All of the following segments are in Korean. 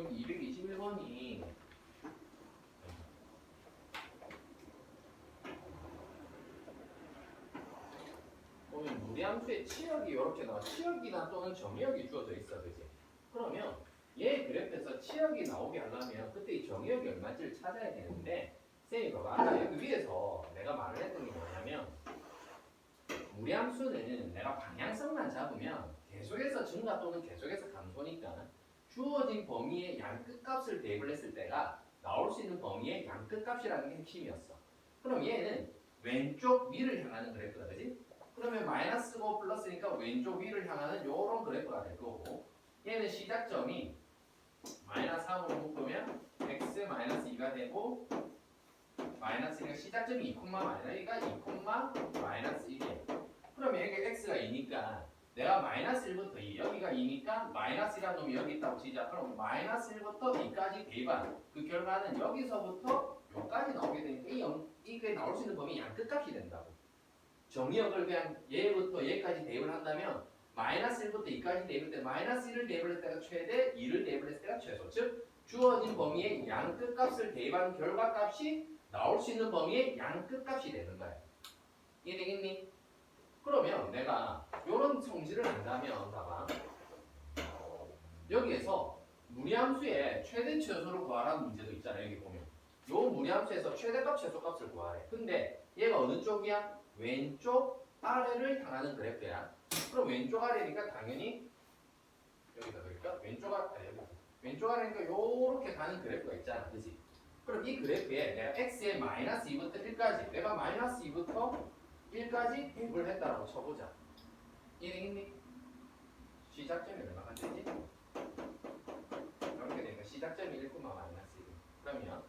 그럼 221번이 보면 무리함수의 치역이 이렇게 나와. 치역이나 또는 정의역이 주어져 있어, 그지? 그러면 얘 그래프에서 치역이 나오게 하려면 그때 이 정의역이 얼마인지를 찾아야 되는데 쌤이 봐봐. 아까 여기 위에서 내가 말을 했던 게 뭐냐면 무리함수는 내가 방향성만 잡으면 계속해서 증가 또는 계속해서 감소니까 주어진 범위의 양 끝값을 대입을 했을 때가 나올 수 있는 범위의 양 끝값이라는 게 핵심이었어. 그럼 얘는 왼쪽 위를 향하는 그래프다, 그지? 그러면 마이너스고 플러스니까 왼쪽 위를 향하는 요런 그래프가 될 거고 얘는 시작점이 마이너스 3으로 묶으면 x 마이너스 2가 되고 마이너스니까 시작점이 2, 마이너스가 2, 마이너스 1이에요. 그러면 여기 x가 2니까 내가 마이너스 1부터 2, 여기가 2니까 마이너스라는 놈이 여기 있다고 치자. 그럼 마이너스 1부터 2까지 대입한 그 결과는 여기서부터 여기까지 나오게 되니까 이게 나올 수 있는 범위 양 끝값이 된다고. 정의역을 그냥 얘부터 얘까지 대입을 한다면 마이너스 1부터 2까지 대입할 때 마이너스 1을 대입을 했을 때가 최대, 2를 대입을 했을 때가 최소. 즉 주어진 범위의 양 끝값을 대입한 결과값이 나올 수 있는 범위의 양 끝값이 되는 거야. 이해되겠니? 그러면 내가 이런 성질을 안다면 봐봐. 여기에서 무리함수의 최대 최소를 구하라는 문제도 있잖아요. 여기 보면 요 무리함수에서 최대값 최소값을 구하래. 근데 얘가 어느 쪽이야? 왼쪽 아래를 향하는 그래프야. 그럼 왼쪽 아래니까 당연히 여기다 그러니까 왼쪽 아래니까 요렇게 가는 그래프가 있잖아, 그렇지? 그럼 이 그래프에 내가 x의 마이너스 2부터 1까지 내가 마이너스 2부터 1까지 대입을 했다라고 쳐보자. 이해되겠니? 시작점이 얼마가 되지? 이렇게 되니까 시작점이 1, 마이너스 1. 그러면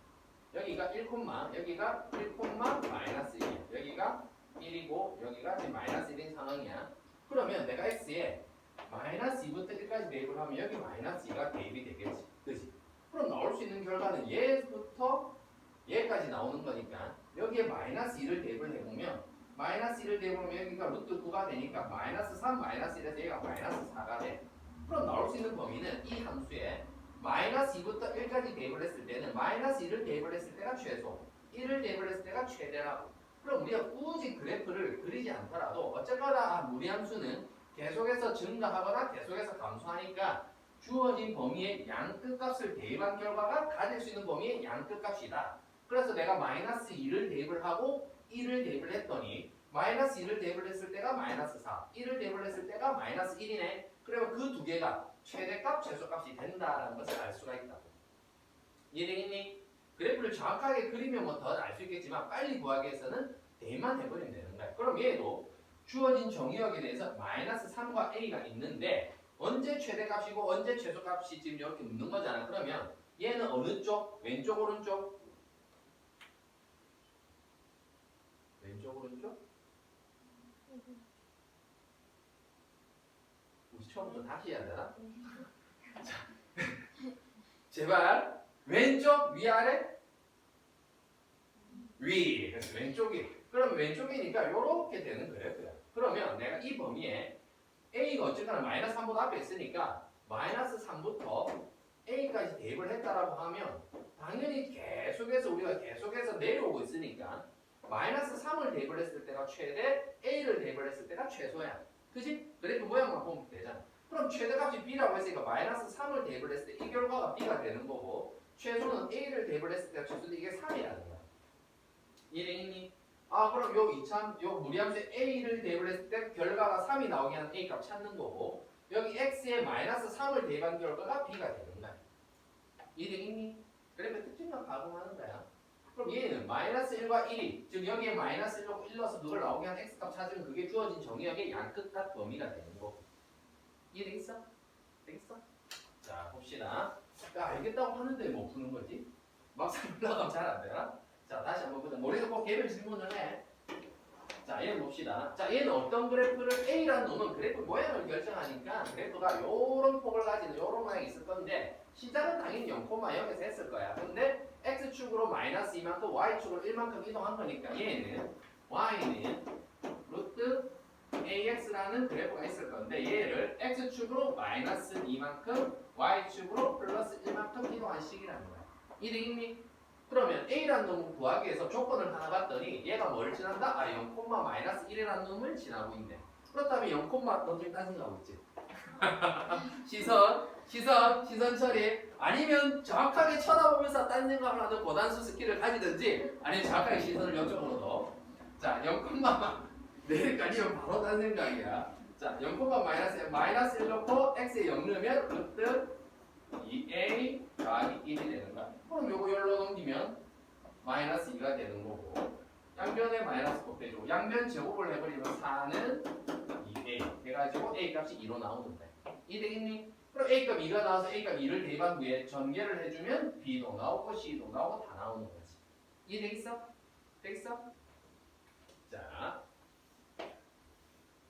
여기가 1, 여기가 1, 마이너스 1이야. 여기가 1이고 여기가 지금 마이너스 1인 상황이야. 그러면 내가 x에 마이너스 2부터 1까지 대입을 하면 여기 마이너스 2가 대입이 되겠지. 그치? 그럼 나올 수 있는 결과는 얘부터 얘까지 나오는 거니까 여기에 마이너스 2를 대입을 해보면 마이너스 1을 대입하면 여기가 루트 9가 되니까 마이너스 3, 마이너스 1에서 얘가 마이너스 4가 돼. 그럼 나올 수 있는 범위는 이 함수에 마이너스 2부터 1까지 대입을 했을 때는 마이너스 1을 대입을 했을 때가 최소, 1을 대입을 했을 때가 최대라고. 그럼 우리가 굳이 그래프를 그리지 않더라도 어쨌거나 무리함수는 계속해서 증가하거나 계속해서 감소하니까 주어진 범위의 양 끝값을 대입한 결과가 가질 수 있는 범위의 양 끝값이다. 그래서 내가 마이너스 2를 대입을 하고 1을 대입을 했더니 마이너스 2를 대입을 했을 때가 마이너스 4, 1을 대입을 했을 때가 마이너스 1이네. 그러면 그 두 개가 최대값, 최소값이 된다는 것을 알 수가 있다고. 이해되겠니? 그래프를 정확하게 그리면 뭐 더 알 수 있겠지만 빨리 구하기 위해서는 대입만 해버리면 되는 거야. 그럼 얘도 주어진 정의역에 대해서 마이너스 3과 a가 있는데 언제 최대값이고 언제 최소값이 지금 이렇게 묻는 거잖아. 그러면 얘는 어느 쪽? 왼쪽, 오른쪽? 왼쪽, 오른쪽? 우리 처음부터 다시 해야 되나? 자, 제발 왼쪽, 위아래? 위. 그래서 왼쪽이. 그럼 왼쪽이니까 이렇게 되는 그래프야. 그러면 내가 이 범위에 a가 어쨌거나 마이너스 3보다 앞에 있으니까 마이너스 3부터 a까지 대입을 했다라고 하면 당연히 계속해서 우리가 계속해서 내려오고 있으니까 마이너스 3을 대입을 했을 때가 최대, a를 대입을 했을 때가 최소야. 그지? 그래프 모양만 보면 되잖아. 그럼 최대값이 b라고 했으니까 마이너스 3을 대입을 했을 때 이 결과가 b가 되는 거고 최소는 a를 대입을 했을 때가 최소인데 이게 3이라는 거야. 이해되니? 아 그럼 요 무리함수에 a를 대입을 했을 때 결과가 3이 나오게 하는 a 값 찾는 거고 여기 x에 마이너스 3을 대입한 결과가 b가 되는 거야. 이해되겠니? 그래프 특징만 가공하는 거야. 그럼 얘는 마이너스 1과 1이 즉 여기에 마이너스 1로 1 넣어서 그걸 나오게 한 x값 찾으면 그게 주어진 정의역의 양끝값 범위가 되는 거고. 이해되겠어? 되겠어? 자 봅시다. 야 알겠다고 하는데 뭐 푸는 거지? 막상 올라가면 잘 안 되나? 자 다시 한번 보자. 머리에서 꼭 개별 질문을 해. 자 얘는 봅시다. 자 얘는 어떤 그래프를 A라는 놈은 그래프 모양을 결정하니까 그래프가 요런 폭을 가지는 요런 모양이 있을 건데 시작은 당연히 0,0에서 했을 거야. 근데 X축으로 마이너스 2만큼 Y축으로 1만큼 이동한 거니까 얘는 Y는 루트 AX라는 그래프가 있을 건데 얘를 X축으로 마이너스 2만큼 Y축으로 플러스 1만큼 이동한 식이라는 거야. 이되겠니? 그러면 A라는 놈을 구하기 위해서 조건을 하나 봤더니 얘가 뭘 지난다? 아 0, 마이너스 1이라는 놈을 지나고 있네. 그렇다면 0, 너 지금 딴 생각하고 있지? 시선 처리. 아니면 정확하게 쳐다보면서 딴 생각을 하는 고단수 스킬을 가지든지 아니면 정확하게 시선을 이쪽으로 둬. 자 0, 내일까지면 바로 딴 생각이야. 자 0, 마이너스 1 넣고 x에 0 넣으면 루트 2a 더하기 1이 되는 거야. 그럼 요거 열로 넘기면 마이너스 2가 되는 거고 양변에 마이너스 곱해주고 양변 제곱을 해버리면 4는 2a 해가지고 a 값이 2로 나오는데 이 되겠니? 그럼 a 값 2가 나와서 a 값 2를 대입한 후에 전개를 해주면 b도 나오고 c도 나오고 다 나오는 거지. 이 되겠어? 되겠어?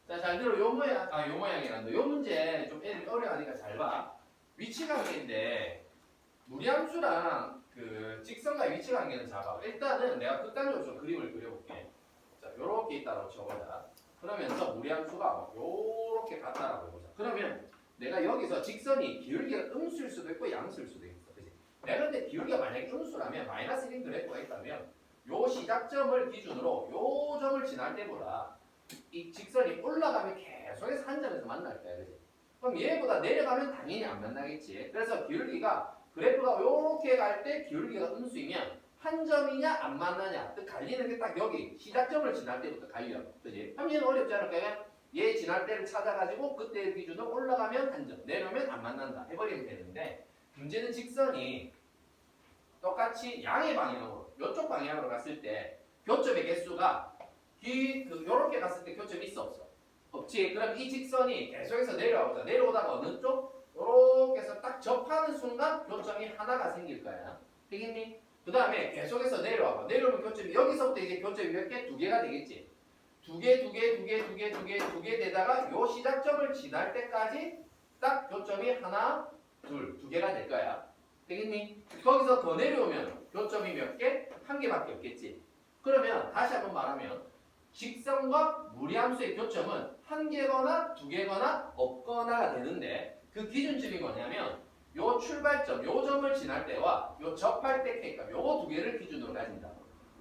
자, 잘 들어. 요 모양이란다. 요 문제 좀 애들이 어려워하니까 잘 봐. 위치관계인데 무리함수랑 그 직선과의 위치관계는 작아. 일단은 내가 극단적으로 좀 그림을 그려볼게. 자, 요렇게 있다고 쳐보자. 그러면서 무리함수가 요렇게 같다라고 해보자. 그러면 내가 여기서 직선이 기울기가 음수일 수도 있고 양수일 수도 있어. 그치? 내가 근데 기울기가 만약에 음수라면 마이너스 1인 그래프가 있다면 요 시작점을 기준으로 요 점을 지날 때보다 이 직선이 올라가면 계속해서 한 점에서 만날 거야. 그치? 그럼 얘보다 내려가면 당연히 안 만나겠지. 그래서 기울기가 그래프가 요렇게 갈 때 기울기가 음수이면 한 점이냐 안 만나냐 또 갈리는 게 딱 여기 시작점을 지날 때부터 갈려. 그지? 그럼 얘는 어렵지 않을까요? 얘 지날 때를 찾아가지고 그때 기준으로 올라가면 한 점, 내려오면 안 만난다 해버리면 되는데 문제는 직선이 똑같이 양의 방향으로 이쪽 방향으로 갔을 때 교점의 개수가 요렇게 갔을 때 교점이 있어 없어? 없지. 그럼 이 직선이 계속해서 내려오자. 내려오다가 어느 쪽? 요렇게 해서 딱 접하는 순간 교점이 하나가 생길 거야. 되겠니? 그 다음에 계속해서 내려와봐. 내려오면 교점이 여기서부터 이제 교점이 몇 개? 2개가 되겠지. 2개 되다가 요 시작점을 지날 때까지 딱 교점이 하나, 둘, 2개가 될 거야. 되겠니? 거기서 더 내려오면 교점이 몇 개? 1개밖에 없겠지. 그러면 다시 한번 말하면 직선과 무리함수의 교점은 1개거나 2개거나 없거나가 되는데 그 기준점이 뭐냐면 요 출발점, 요 점을 지날 때와 요 접할 때 K값 요거 2개를 기준으로 가진다.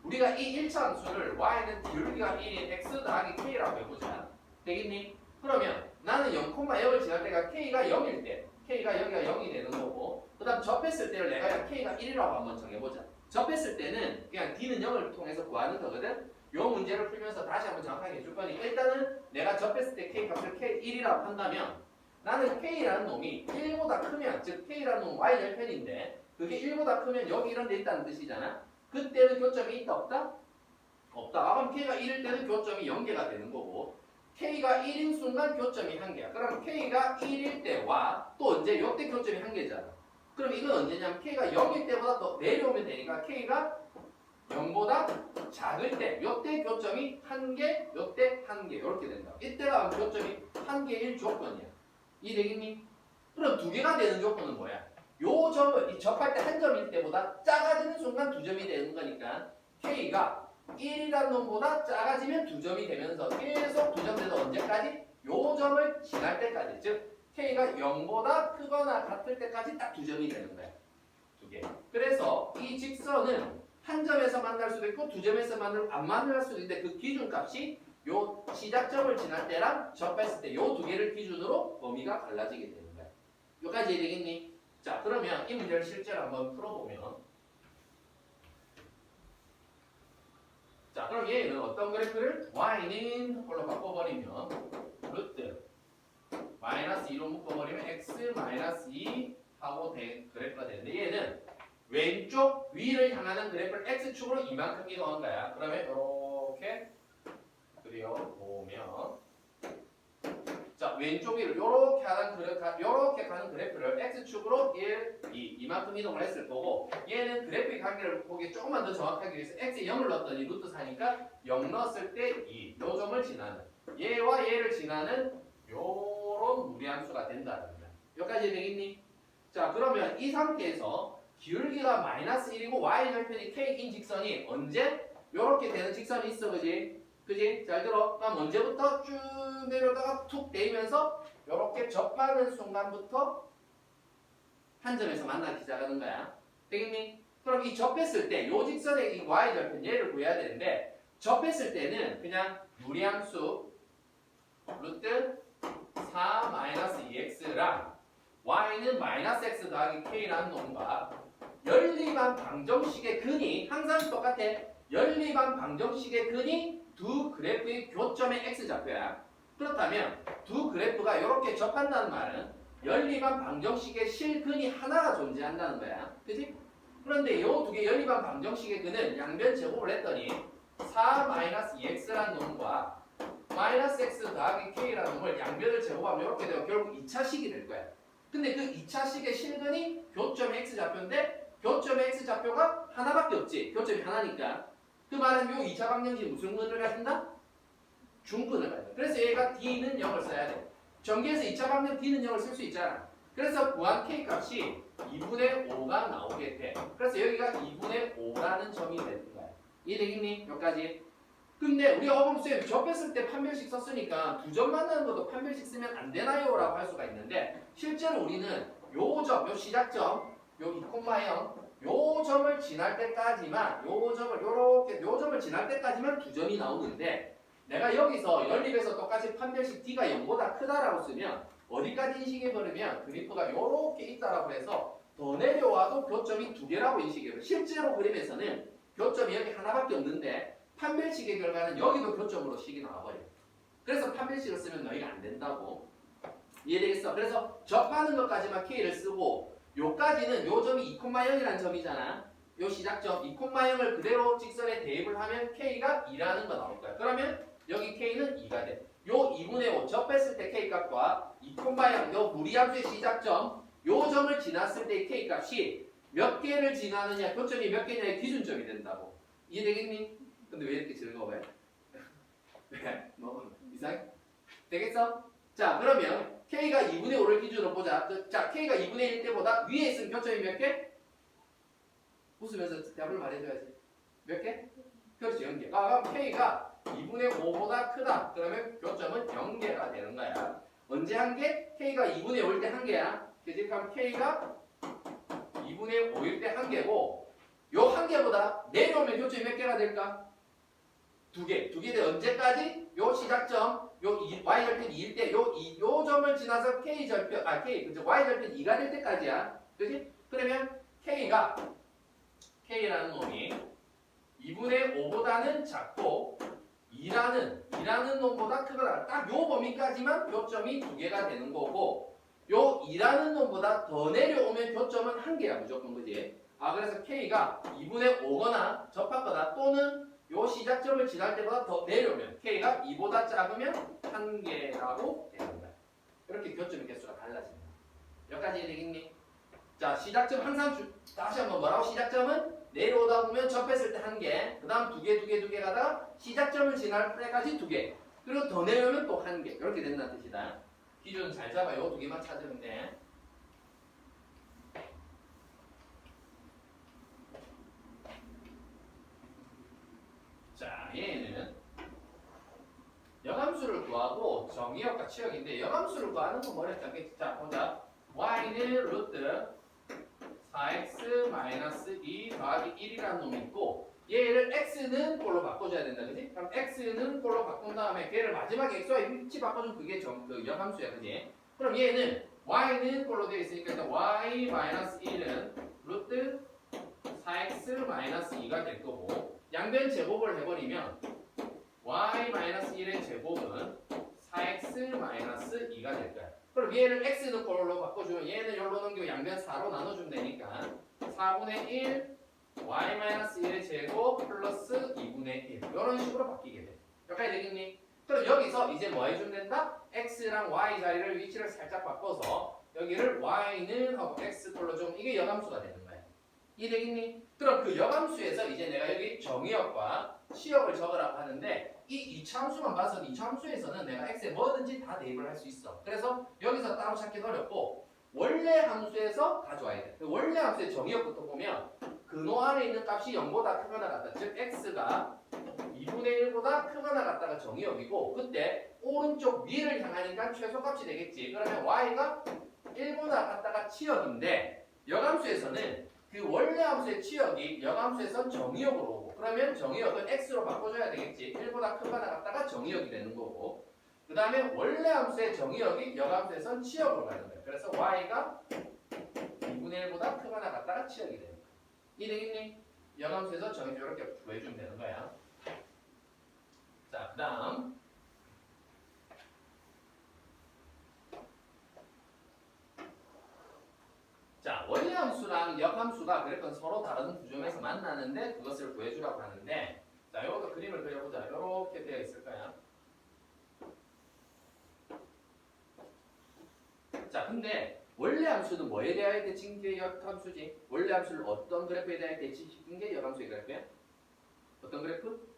우리가 이 1차 함수를 y는 기울기가 1인 x 더하기 k라고 해보자. 되겠니? 그러면 나는 0,0을 지날 때가 k가 0일 때 k가 여기가 0이 되는 거고 그 다음 접했을 때를 내가 k가 1이라고 한번 정해보자. 접했을 때는 그냥 d는 0을 통해서 구하는 거거든. 요 문제를 풀면서 다시 한번 정확하게 해줄 거니까 일단은 내가 접했을 때 k값을 k1이라고 한다면 나는 k라는 놈이 1보다 크면 즉 k라는 놈은 y절편인데 그게 1보다 크면 여기 이런 데 있다는 뜻이잖아. 그때는 교점이 있다 없다? 없다. 그럼 k가 1일 때는 교점이 0개가 되는 거고 k가 1인 순간 교점이 1개야. 그럼 k가 1일 때와 또 언제? 요때 교점이 1개잖아. 그럼 이건 언제냐면 k가 0일 때보다 더 내려오면 되니까 k가 0보다 작을 때 요때 교점이 1개, 요때 1개 이렇게 된다. 이때가 교점이 1개일 조건이야. 이해되겠니? 그럼 2개가 되는 조건은 뭐야? 요 점을 이 접할 때 한 점일 때보다 작아지는 순간 2점이 되는 거니까 k가 1이라는 놈보다 작아지면 2점이 되면서 계속 2점 돼서 언제까지? 요 점을 지날 때까지. 즉 k가 0보다 크거나 같을 때까지 딱 2점이 되는 거야. 2개. 그래서 이 직선은 한 점에서 만날 수도 있고 2점에서 안 만날 수도 있는데 그 기준값이 요 시작점을 지날 때랑 접했을 때 요 2개를 기준으로 범위가 갈라지게 되는 거야. 여기까지 되겠니? 자, 그러면 이 문제를 실제로 한번 풀어보면 자, 그럼 얘는 어떤 그래프를? y는 홀로 바꿔버리면 루트 마이너스 2로 묶어버리면 x 마이너스 2 하고 그래프가 되는데 얘는 왼쪽 위를 향하는 그래프를 x축으로 이만큼 이동한 거야. 그러면 이렇게 그려보면 자, 왼쪽 위를 요렇게 가는 그래프를 x축으로 1, 2 이만큼 이동을 했을 거고 얘는 그래프의 관계를 보기 조금만 더 정확하게 위해서 x에 0을 넣었더니 루트 4니까 0 넣었을 때 2, 요 점을 지나는 얘와 얘를 지나는 요런 무리함수가 된다는 거야. 여기까지 되겠니? 자, 그러면 이 상태에서 기울기가 마이너스 1이고 y절편이 k인 직선이 언제? 요렇게 되는 직선이 있어, 그지? 그지? 잘 들어. 그럼 언제부터 쭉 내려다가 툭 대면서 이렇게 접하는 순간부터 한 점에서 만나기 시작하는 거야. 되겠니? 그럼 이 접했을 때 요 직선의 이 y절편 얘를 구해야 되는데 접했을 때는 그냥 무리함수 루트 4-2x랑 y는 마이너스 x 더하기 k라는 놈과 연립한 방정식의 근이 항상 똑같아. 연립한 방정식의 근이 두 그래프의 교점의 x좌표야. 그렇다면 두 그래프가 이렇게 접한다는 말은 연립한 방정식의 실근이 하나가 존재한다는 거야. 그치? 그런데 이 두 개 연립한 방정식의 근은 양변 제곱을 했더니 4-2x라는 놈과 마이너스 x 더하기 k라는 놈을 양변을 제곱하면 이렇게 되고 결국 2차식이 될 거야. 근데 그 2차식의 실근이 교점의 x좌표인데 교점의 x좌표가 하나밖에 없지. 교점이 하나니까. 그 말은 요 2차 방정식이 무슨 근을 가진다? 중근을 가진다. 그래서 얘가 d는 0을 써야 돼. 전개에서 2차 방정 d는 0을 쓸 수 있잖아. 그래서 구한 k 값이 2분의 5가 나오게 돼. 그래서 여기가 2분의 5라는 점이 되는 거야. 이해되겠니? 여기까지. 근데 우리가 어범수에 접했을 때 판별식 썼으니까 두 점 만나는 것도 판별식 쓰면 안 되나요? 라고 할 수가 있는데 실제로 우리는 요 점, 요 시작점, 요 2,0 요 점을 지날 때까지만 요 점을 요렇게 요 점을 지날 때까지만 두 점이 나오는데 내가 여기서 연립에서 똑같이 판별식 d가 0보다 크다라고 쓰면 어디까지 인식해 버리면 그래프가 요렇게 있다라고 해서 더 내려와도 교점이 두 개라고 인식해 버려. 실제로 그림에서는 교점이 여기 하나밖에 없는데 판별식의 결과는 여기도 교점으로 식이 나와버려. 그래서 판별식을 쓰면 너희가 안 된다고. 이해되겠어? 그래서 접하는 것까지만 k를 쓰고 요까지는 요 점이 2,0이라는 점이잖아. 요 시작점 2,0을 그대로 직선에 대입을 하면 k가 2라는 거 나올 거야. 그러면 여기 k는 2가 돼. 요 2분의 5 접했을 때 k 값과 2,0 요 무리함수의 시작점 요 점을 지났을 때의 k 값이 몇 개를 지나느냐 교점이 몇 개냐의 기준점이 된다고. 이해되겠니? 근데 왜 이렇게 즐거워해? 왜? 뭐 이상해? 되겠어? 자 그러면 k가 2분의 5를 기준으로 보자. 자 k가 2분의 1 때보다 위에 있으면 교점이 몇 개? 웃으면서 답을 말해줘야지. 몇 개? 그렇지 0개. 그럼 k가 2분의 5보다 크다. 그러면 교점은 0개가 되는 거야. 언제 한 개? k가 2분의 5일 때 한 개야. 그치? 그럼 k가 2분의 5일 때 한 개고 요 한 개보다 내려오면 교점이 몇 개가 될까? 두 개. 두 개 돼 언제까지? 요 시작점 요 y절편 2일 때 요 점을 지나서 k절편 그죠? y절편 2가 될 때까지야. 그치? 그러면 k라는 놈이 2분의 5보다는 작고 2라는 놈보다 크거나 딱 요 범위까지만 교점이 두 개가 되는 거고 요 2라는 놈보다 더 내려오면 교점은 한 개야 무조건. 그지? 그래서 k가 2분의 5거나 접하거나 또는 요 시작점을 지날 때보다 더 내려오면 k가 2보다 작으면 한 개라고 되는 거야. 이렇게 교점의 개수가 달라진다. 여기까지 이해되겠니? 자 시작점 항상 다시 한번 뭐라고? 시작점은 내려오다 보면 접했을 때 한 개, 그 다음 두 개 가다가 시작점을 지날 때까지 두 개, 그리고 더 내려오면 또 한 개. 이렇게 된다는 뜻이다. 기준 잘 잡아요. 두 개만 찾으면 돼. 자, 얘는 여함수를 구하고 정의역과 치역인데 여함수를 구하는 건 뭐랬죠? 자, 보자. y는 루트 4x-2 더하기 1이라는 놈이 있고 얘를 x는 꼴로 바꿔줘야 된다. 그지? 그럼 x는 꼴로 바꾼 다음에 걔를 마지막에 x와 위치 바꿔주면 그게 그 여함수야. 그지? 그럼 얘는 y는 꼴로 되어 있으니까 일단 y-1은 루트 4x-2가 될 거고 양변 제곱을 해버리면 y-1의 제곱은 4x-2가 될 거야. 그럼 얘를 x는 꼴로 바꿔주면 얘는 여기로 넘기고 양변 4로 나눠주면 되니까 4분의 1 y-1의 제곱 플러스 2분의 1 이런 식으로 바뀌게 돼. 여기까지 되겠니? 그럼 여기서 이제 뭐 해주면 된다? x랑 y 자리를 위치를 살짝 바꿔서 여기를 y는 하고 x 꼴로 좀 이게 여함수가 되는 거야. 이해되겠니? 그럼 그 여함수에서 이제 내가 여기 정의역과 치역을 적으라고 하는데 이 2차 함수만 봐서는 2차 함수에서는 내가 x에 뭐든지 다 대입을 할 수 있어. 그래서 여기서 따로 찾기 어렵고 원래 함수에서 가져와야 돼. 원래 함수의 정의역부터 보면 근호 안에 있는 값이 0보다 크거나 같다. 즉 x가 2분의 1보다 크거나 같다가 정의역이고 그때 오른쪽 위를 향하니까 최소값이 되겠지. 그러면 y가 1보다 같다가 치역인데 역함수에서는 그 원래 함수의 치역이 역함수에선 정의역으로 오고 그러면 정의역은 x로 바꿔줘야 되겠지. 1보다 크거나 같다가 정의역이 되는 거고 그 다음에 원래 함수의 정의역이 역함수에선 치역으로 가는 거예요. 그래서 y가 2분의 1보다 크거나 같다가 치역이 되는 거야. 이해되겠니? 역함수에서 정의 이렇게 구해주면 되는 거야. 자, 그 다음 자, 원래 함수랑 역함수가 그랬건 서로 다른 구조에서 만나는데 그것을 구해주라고 하는데 자, 이것도 그림을 그려보자. 이렇게 되어 있을 거야. 자, 근데 원래 함수는 뭐에 대하여 대칭시킨 게 역함수지? 원래 함수를 어떤 그래프에 대하여 대칭시킨 게 역함수의 그래프야? 어떤 그래프?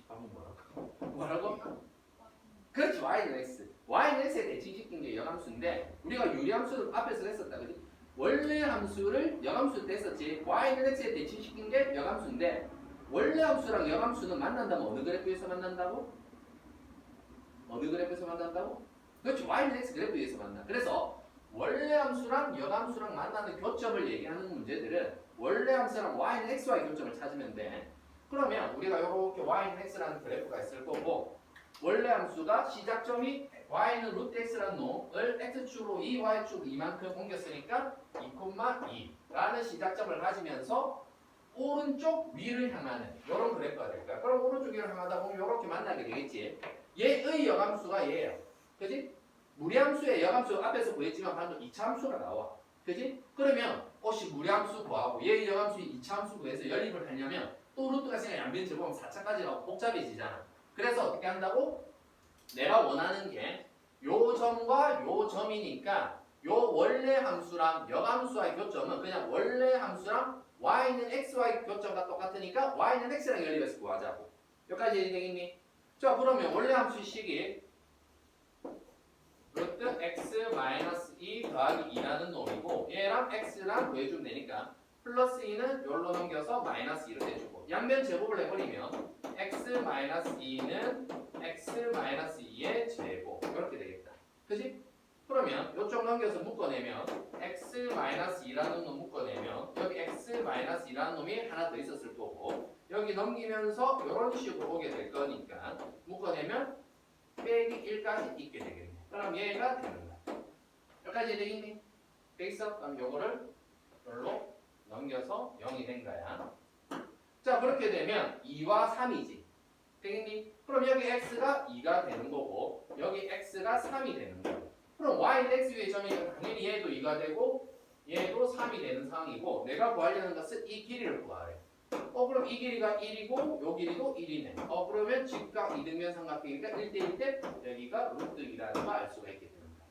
방금 뭐라고? 뭐라고? 그렇지, y는 x. y는 x에 대칭시킨 게 역함수인데 우리가 유리함수를 앞에서 했었다, 그지? 원래 함수를 역함수 때 했었지. y는 x에 대칭시킨 게 역함수인데 원래 함수랑 역함수는 만난다면 어느 그래프에서 만난다고? 어느 그래프에서 만난다고? 그렇지, y는 x 그래프에서 만나. 그래서 원래 함수랑 역함수랑 만나는 교점을 얘기하는 문제들은 원래 함수랑 y는 x와의 교점을 찾으면 돼. 그러면 우리가 이렇게 y는 x라는 그래프가 있을 거고 원래 함수가 시작점이 y는 루트 x라는 놈을 x축으로 2, y축 이만큼 옮겼으니까 2,2라는 시작점을 가지면서 오른쪽 위를 향하는 이런 그래프가 될 거야. 그럼 오른쪽 위를 향하다 보면 이렇게 만나게 되겠지. 얘의 역함수가 얘예요. 그지? 무리함수의 역함수 앞에서 구했지만 방금 2차 함수가 나와. 그지? 그러면 혹시 무리함수 구하고 얘의 역함수의 2차 함수 구해서 연립을 하려면 또 루트가 생겨 양변 제곱하면 4차까지 나오고 복잡해지잖아. 그래서 어떻게 한다고? 내가 원하는 게 요 점과 요 점이니까 요 원래 함수랑 역함수와의 교점은 그냥 원래 함수랑 y는 x와의 교점과 똑같으니까 y는 x랑 연립해서 구하자고. 여기까지 되겠니? 자, 그러면 원래 함수의 식이 루트 x-2 더하기 2라는 놈이고 얘랑 x랑 구해주면 되니까 플러스 2는 여기로 넘겨서 마이너스 2를 해주고 양변 제곱을 해버리면 x-2는 x-2의 제곱 이렇게 되겠다. 그지? 그러면 이쪽 넘겨서 묶어내면 x-2라는 놈 묶어내면 여기 x-2라는 놈이 하나 더 있었을 거고 여기 넘기면서 이런 식으로 오게 될 거니까 묶어내면 빼기 1까지 있게 되겠네. 그럼 얘가 되는 거야. 여기까지 되겠니? 돼 있어? 그럼 요거를 별로 넘겨서 0이 된 거야. 자, 그렇게 되면 2와 3이지. 되겠니? 그럼 여기 x가 2가 되는 거고 여기 x가 3이 되는 거야. 그럼 y는 x 위의 점이니까 당연히 얘도 2가 되고 얘도 3이 되는 상황이고 내가 구하려는 것은 이 길이를 구하래. 그럼 이 길이가 1이고 요 길이도 1이네. 그러면 직각 이등변 삼각형이니까 1대1 때 여기가 루트 2라는 걸 알 수가 있게 되는 거야.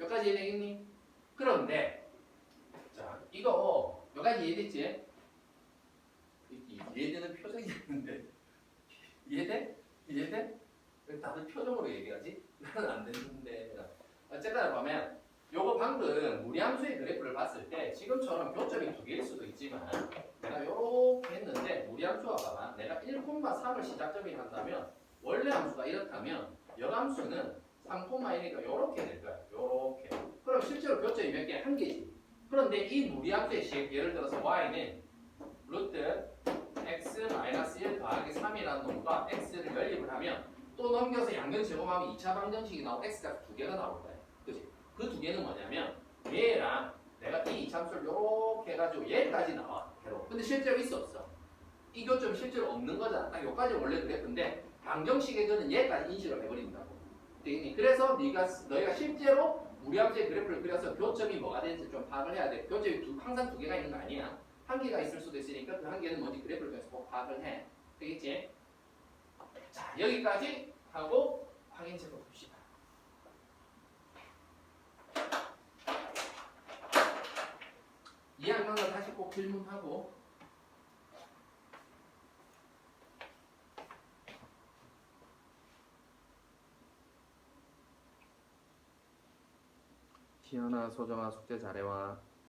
여기까지 이해되겠니? 그런데 자, 이거 여기까지 이해됐지? 이해되는 표정이 있는데 이해돼? 이해돼? 왜 다들 표정으로 얘기하지? 나는 안 되는데 어쨌든 보면 요거 방금 무리함수의 그래프를 봤을 때 지금처럼 교점이 두 개일 수도 있지만 내가 요렇게 했는데 무리함수가 봐봐 내가 1,3을 시작점이 한다면 원래 함수가 이렇다면 역함수는 3,1이니까 요렇게 될 거야. 요렇게. 그럼 실제로 교점이 몇 개? 한 개지. 그런데 이 무리함수의 식 예를 들어서 y는 루트 x-1 더하기 3이라는 놈과 x를 연립을 하면 또 넘겨서 양변 제곱하면 2차 방정식이 나오고 x가 두 개가 나올 거야. 그치? 그 두 개는 뭐냐면 얘랑 내가 이 이차함수를 요렇게 해가지고 얘까지 나와. 근데 실제로 있어 없어? 이 교점이 실제로 없는 거잖아. 딱 여기까지 원래 그랬는데 방정식의 그는 얘까지 인식을 해버린다고. 되겠니? 그래서 너희가 실제로 무리함수의 그래프를 그려서 교점이 뭐가 되는지 좀 파악을 해야 돼. 교점이 항상 두 개가 있는 거 아니야. 한 개가 있을 수도 있으니까 그 한 개는 뭔지 그래프를 통해서 꼭 파악을 해. 되겠지? 자, 여기까지 하고 확인책을 봅시다. 이해 안 간 거 다시 꼭 질문하고 지연아, 소정아 숙제 잘해와.